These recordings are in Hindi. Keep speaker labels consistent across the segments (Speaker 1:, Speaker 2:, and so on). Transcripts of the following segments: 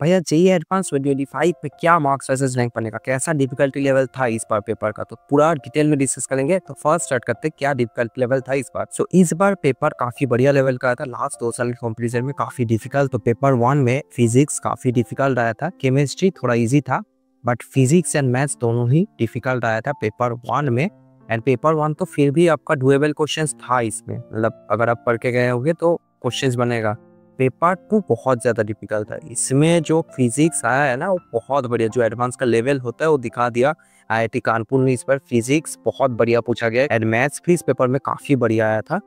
Speaker 1: भैया जेईई एडवांस 2025 में क्या मार्क्स वर्सेस रैंक बनेगा, कैसा डिफिकल्टी लेवल था इस बार पेपर का, तो पूरा डिटेल में डिस्कस करेंगे। तो फर्स्ट स्टार्ट करते हैं क्या डिफिकल्ट लेवल था इस बार। इस बार पेपर काफी बढ़िया लेवल का था। लास्ट 2 साल के कंपैरिजन में काफी डिफिकल्ट। तो पेपर 1 में फिजिक्स काफी डिफिकल्ट आया था, केमिस्ट्री थोड़ा इजी था, बट फिजिक्स एंड मैथ्स दोनों ही डिफिकल्ट आया था पेपर 1 में। एंड पेपर 1 तो फिर भी आपका डुएबल क्वेश्चन था इसमें, मतलब अगर आप पढ़ के गए होंगे तो क्वेश्चन बनेगा। पेपर 2 बहुत ज़्यादा डिफिकल्ट था। इसमें जो फिजिक्स आया है ना वो बहुत बढ़िया, जो एडवांस का लेवल होता है वो दिखा दिया आईआईटी कानपुर ने। इस पर फिजिक्स बहुत बढ़िया पूछा गया एंड मैथ्स भी इस पेपर में काफ़ी बढ़िया आया था।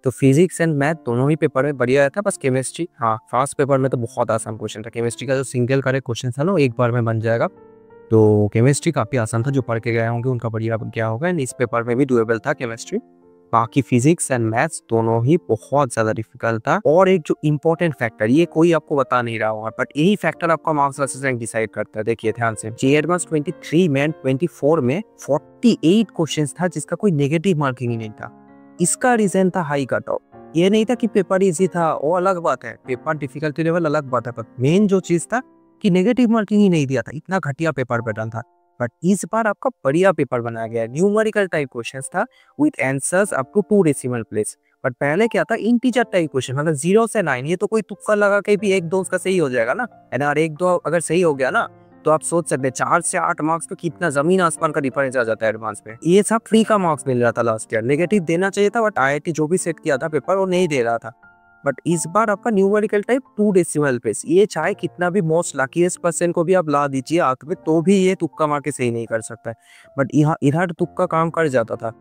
Speaker 1: तो फिजिक्स एंड मैथ दोनों ही पेपर में बढ़िया आया था। बस केमिस्ट्री, हाँ फर्स्ट पेपर में तो बहुत आसान क्वेश्चन था। केमिस्ट्री का जो सिंगल करेक्ट क्वेश्चन था ना वो एक बार में बन जाएगा। तो केमिस्ट्री काफ़ी आसान था, जो पढ़ के गए होंगे उनका बढ़िया क्या होगा। एंड इस पेपर में भी डुएबल था केमिस्ट्री। बाकी फिजिक्स एंड मैथ्स दोनों ही बहुत ज्यादा डिफिकल्ट था। और एक जो इंपॉर्टेंट फैक्टर, ये कोई आपको बता नहीं रहा होगा, बट यही फैक्टर आपका मार्क्स वर्सेस रैंक डिसाइड करता है। देखिए ध्यान से, जेईई एडवांस 23 में 24 में 48 क्वेश्चंस था जिसका कोई नेगेटिव मार्किंग ही नहीं था। इसका रीजन था हाई कट ऑफ। ये नहीं था कि पेपर इजी था, वो अलग बात है, पेपर डिफिकल्टी लेवल अलग बात है, पर मेन जो चीज था कि नेगेटिव मार्किंग ही नहीं दिया था। इतना घटिया पेपर पैटर्न था। बट इस बार आपका बढ़िया पेपर बनाया गया है। न्यूमेरिकल टाइप क्वेश्चंस था with answers up to 2 decimal place. But पहले क्या था, इंटीजर टाइप क्वेश्चन, मतलब 0 से 9। ये तो कोई तुक्का लगा के भी 1-2 उसका सही हो जाएगा ना। एंड अगर 1-2 अगर सही हो गया ना तो आप सोच सकते हैं 4 से 8 मार्क्स पे कितना जमीन आसमान का डिफरेंस आ जाता है एडवांस में। ये सब फ्री का मार्क्स मिल रहा था लास्ट ईयर। नेगेटिव देना चाहिए था, बट आईआईटी जो भी सेट किया था पेपर वो नहीं दे रहा था। बट इस बार आपका न्यूमेरिकल टाइप 2 डेसिमल प्लेस, ये चाहे कितना भी मोस्ट लकीएस्ट पर्सन को भी आप ला दीजिए आंख में, तो भी ये तुक्का मार के सही नहीं कर सकता है। बट यहाँ इधर तुक्का काम कर जाता था।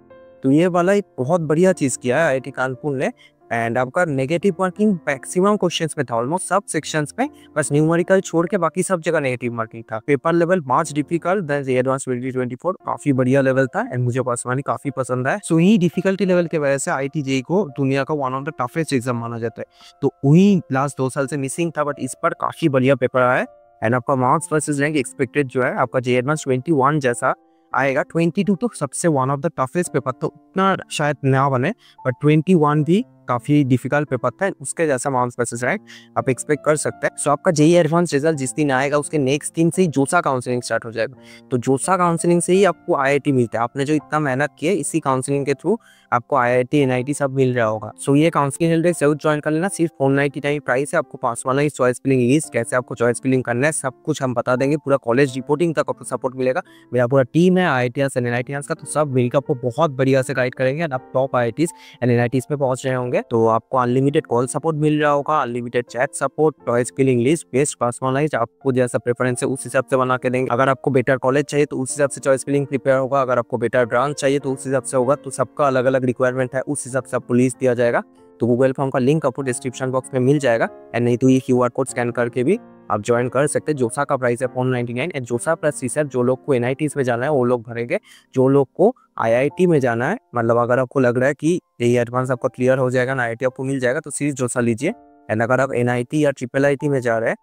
Speaker 1: तो ये वाला एक बहुत बढ़िया चीज किया है आईआईटी कानपुर ने। एंड आपका नेगेटिव मार्किंग मैक्सिमम क्वेश्चंस में था, ऑलमोस्ट सब सेक्शंस में। बस न्यूमेरिकल छोड़ के बाकी सब जगह नेगेटिव मार्किंग था। पेपर लेवल मार्च डिफिकल्ट देन जेईई एडवांस 2024 काफी बढ़िया लेवल था एंड मुझे पर्सनली काफी पसंद है। सो ये डिफिकल्टी लेवल की वजह से आईआईटी जेईई को दुनिया का one of the toughest exam माना जाता है। तो वही लास्ट 2 साल से मिसिंग था, बट इस पर काफी बढ़िया पेपर आया है। एंड आपका मार्क्स वर्सेस रैंक एक्सपेक्टेड जो है आपका जेईई एडवांस 21 जैसा आएगा। 22 तो सबसे one of the toughest paper, तो उतना शायद ना बने, बट 21 भी काफी डिफिकल्ट पेपर था। उसके जैसा मार्क्स वर्सेस रैंक आप एक्सपेक्ट कर सकते हैं। सो आपका जेईई एडवांस रिजल्ट जिस दिन आएगा उसके नेक्स्ट दिन से ही जोसा काउंसलिंग स्टार्ट हो जाएगा। तो जोसा काउंसलिंग से ही आपको आईआईटी मिलता है। आपने जो इतना मेहनत की है इसी काउंसलिंग के थ्रू आपको आईआईटी एनआईटी सब मिल रहा होगा। सो ये काउंसलिंग जरूर ज्वाइन कर लेना। सिर्फ 499 प्राइस है। आपको पास वाला चॉइस फिलिंग लिस्ट, कैसे आपको चॉइस फिलिंग करना है सब कुछ हम बता देंगे। पूरा कॉलेज रिपोर्टिंग तक आपको सपोर्ट मिलेगा। मेरा पूरा टीम है आईआईटीएस एंड एनआईटीएस का, तो सब मिलकर आपको बहुत बढ़िया से गाइड करेंगे। आप टॉप आईआईटीज एंड एनआईटीज में पहुंच रहे होंगे तो आपको अनलिमिटेड कॉल सपोर्ट मिल रहा होगा, unlimited chat support, choice filling list, best personalize, आपको जैसा प्रेफरेंस है उस हिसाब से बना के देंगे। अगर आपको बेटर कॉलेज चाहिए तो उस हिसाब से चॉइस फिलिंग प्रिपेयर होगा। अगर आपको बेटर ब्रांच चाहिए तो उस हिसाब से होगा। तो सबका अलग अलग रिक्वायरमेंट है, उस हिसाब से आपको लिस्ट दिया जाएगा। तो गूगल फॉर्म का लिंक आपको डिस्क्रिप्शन बॉक्स में मिल जाएगा। एंड नहीं तो ये क्यूआर कोड स्कैन करके भी आप ज्वाइन कर सकते हैं। जोसा का प्राइस है 499 एंड जोसा प्लस सीसैट जो लोग को एनआईटीज में जाना है वो लोग भरेंगे। जो लोग को आईआईटी में जाना है, मतलब अगर आपको लग रहा है कि ये एडवांस आपका क्लियर हो जाएगा ना, आईआईटी आपको मिल जाएगा, तो सीरीज जोसा लीजिए। एंड अगर आप एनआईटी या ट्रिपल आईटी में जा रहे हैं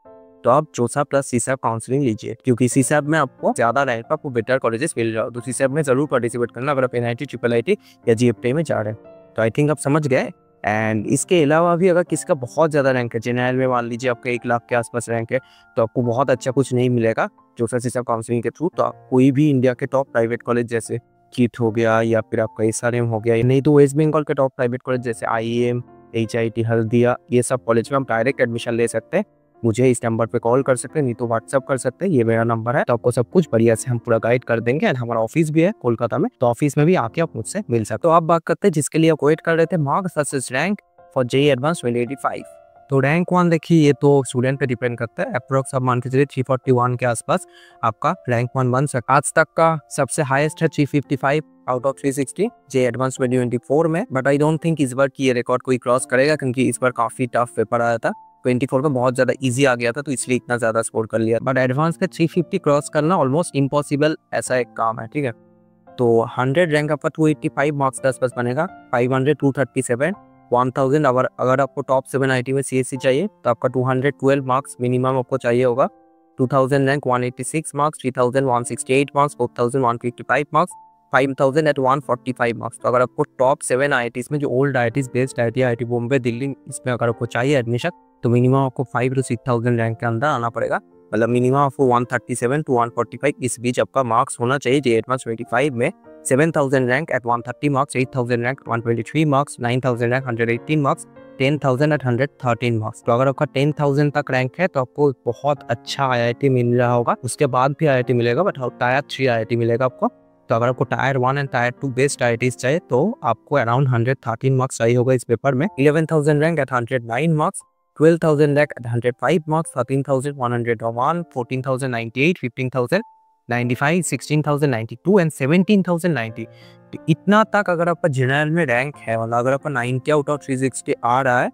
Speaker 1: तो आप जोसा प्लस सीसैट काउंसलिंग लीजिए, क्योंकि सीसैट में आपको ज्यादा रैंक पर आपको बेटर कॉलेजेस मिल रहा हो। तो सीसैट में जरूर पार्टिसिपेट करना अगर आप एनआईटी, ट्रिपल आईटी या जीएफटी में जा रहे हैं। तो आई थिंक आप समझ गए। एंड इसके अलावा भी अगर किसी का बहुत ज़्यादा रैंक है, जनरल में मान लीजिए आपका 1 लाख के आसपास रैंक है, तो आपको बहुत अच्छा कुछ नहीं मिलेगा जोसा सीसैट काउंसलिंग के थ्रू। तो आप कोई भी इंडिया के टॉप प्राइवेट कॉलेज जैसे किट हो गया या फिर आपका एसआरएम हो गया, नहीं तो वेस्ट बंगाल के टॉप प्राइवेट कॉलेज जैसे आईएम, एचआईटी, हल्दिया, ये सब कॉलेज में हम डायरेक्ट एडमिशन ले सकते हैं। मुझे इस नंबर पे कॉल कर सकते हैं, नहीं तो व्हाट्सअप कर सकते हैं, ये मेरा नंबर है। तो आपको सब कुछ बढ़िया से हम पूरा गाइड कर देंगे। एंड हमारा ऑफिस भी है कोलकाता में, तो ऑफिस में भी आके आप मुझसे मिल सकते हो। तो आप बात करते हैं जिसके लिए आप वेट कर रहे थे, marks versus rank for JEE advance 2085। तो रैंक 1 देखिए, ये तो स्टूडेंट पे डिपेंड करता है। अप्रोक्स आप मान के चलिए 341 के आसपास आपका रैंक 1 बन सकता है। आज तक का सबसे हाईएस्ट है 355 आउट ऑफ 360 जेईई एडवांस 2024 में। बट आई डोंट थिंक इस बार की ये रिकॉर्ड कोई क्रॉस करेगा, क्योंकि इस बार काफी टफ पेपर आया था। 24 में बहुत ज्यादा इजी आ गया था, तो इसलिए इतना ज्यादा स्कोर कर लिया। बट एडवांस का 350 क्रॉस करना ऑलमोस्ट इम्पॉसिबल ऐसा एक काम है, ठीक है। तो 100 रैंक आपका 285 मार्क्स का आसपास बनेगा। 500 237, 1000 अगर आपको टॉप 7 आईटी में सीएससी चाहिए तो आपका 212 मार्क्स मिनिमम आपको चाहिए होगा। 2000 rank 186 marks, 3000 168 marks, 4000 155 marks, 5000 at 145 marks. तो अगर आपको टॉप 7 आईआईटीज में जो old IITs, best IIT, IIT Bombay, Delhi, इसमें अगर आपको चाहिए एडमिशन तो मिनिमम आपको 5 to 6000 रैंक के अंदर आना पड़ेगा। मतलब मिनिमम आपको 137 टू 145 इस बीच आपका मार्क्स होना चाहिए जे एडवांस 25 में। 7000 rank at 130 marks, 8000 rank 123 marks, 9000 rank 118 marks, 10,000 at 113 marks. तो अगर आपका 10,000 तक रैंक है तो आपको बहुत अच्छा IIT मिल रहा होगा। उसके बाद भी IIT मिलेगा, बट टायर 3 IIT मिलेगा आपको। तो अगर आपको tyre 1 and tyre 2 best IITs चाहिए तो आपको अराउंड 113 मार्क्स चाहिए होगा इस पेपर में। 11,000 rank at 109 marks, 12,000 rank at 105 marks, 13,101, 14,098, 15,095, 16,092 and 17,090। तो इतना तक अगर आपका जनरल में रैंक है, मतलब अगर आपका 90 आउट ऑफ 360 आ रहा है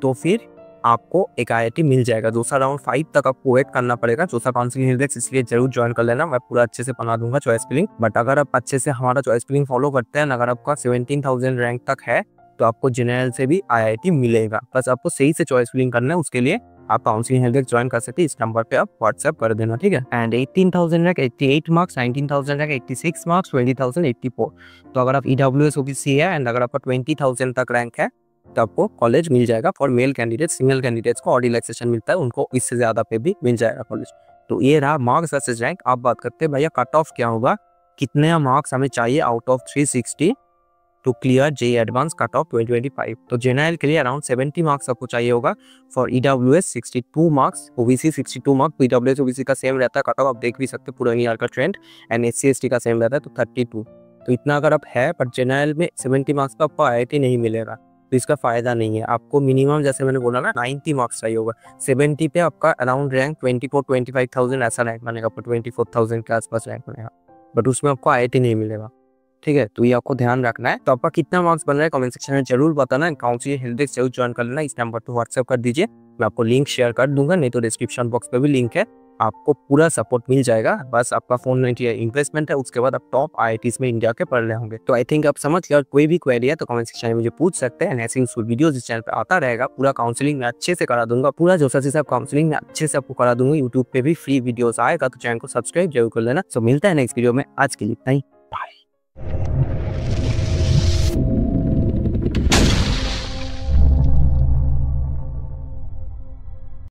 Speaker 1: तो फिर आपको एक IIT मिल जाएगा। दूसरा राउंड 5 तक आपको वेट करना पड़ेगा। दूसरा काउंसलिंग इंडेक्स, इसलिए जरूर ज्वाइन कर लेना, मैं पूरा अच्छे से बना दूंगा चॉइस फिलिंग। बट अगर आप अच्छे से हमारा चॉइस फिलिंग फॉलो करते हैं, अगर आपका 17,000 रैंक तक है तो आपको जनरल से भी IIT मिलेगा। बस आपको सही से चॉइस फिलिंग करना है, उसके लिए आप काउंसलिंग इंडेक्स ज्वाइन कर सकते हैं। इस नंबर पे आप व्हाट्सएप कर देना, ठीक है। And 18,000 rank 88 marks, 19,000 rank 86 marks, 20,000 84। तो अगर आप EWS OBC है एंड अगर आपका 20,000 तक रैंक है तो आपको कॉलेज मिल जाएगा। For male candidate, single candidates को और रिलैक्सेशन मिलता है, उनको इससे ज्यादा पे भी मिल जाएगा कॉलेज। तो ये रहा मार्क्स वर्सेस रैंक। आप बात करते हैं भैया कट ऑफ क्या होगा, कितने मार्क्स हमें चाहिए out of 360 to clear JEE advance cut off 2025। तो जनरल के लिए अराउंड 70 मार्क्स आपको चाहिए होगा। For EWS 62 marks, OBC 62 marks. EWS OBC का सेम रहता है कट ऑफ, आप देख भी सकते पूरा ईयर का ट्रेंड। एंड SC ST का सेम रहता है तो 32। तो इतना अगर आप है, पर जनरल में 70 मार्क्स का आपको IIT नहीं मिलेगा, तो इसका फायदा नहीं है। आपको मिनिमम जैसे मैंने बोला ना 90 मार्क्स चाहिए होगा। 70 पे आपका अराउंड रैंक 24-25,000 ऐसा रैंक बनेगा, आपको 24,000 के आसपास रैंक बनेगा, बट उसमें आपको IIT नहीं मिलेगा, ठीक है। तो ये आपको ध्यान रखना है। तो आपका कितना मार्क्स बन रहा है कमेंट सेक्शन में जरूर बताना। काउंसलिंग इंडेक्स जरूर ज्वाइन कर लेना। इस नंबर पर व्हाट्सएप कर दीजिए, मैं आपको लिंक शेयर कर दूंगा, नहीं तो डिस्क्रिप्शन बॉक्स पे भी लिंक है। आपको पूरा सपोर्ट मिल जाएगा, बस आपका फोन नहीं चाहिए, इन्वेस्टमेंट है, उसके बाद आप टॉप IITs में इंडिया के पढ़ रहे होंगे। तो आई थिंक आप समझ गए। कोई भी क्वेरी है तो कमेंट सेक्शन में मुझे पूछ सकते हैं। ऐसे यूजफुल वीडियोस इस चैनल पे आता रहेगा। पूरा काउंसलिंग में अच्छे से करा दूंगा, पूरा जो सब काउंसलिंग में अच्छे से आपको करा दूंगा। यूट्यूब पे भी फ्री वीडियोस आएगा, तो चैनल को सब्सक्राइब जरूर कर लेना। सो मिलता है नेक्स्ट वीडियो में, आज के लिए इतना ही, बाय।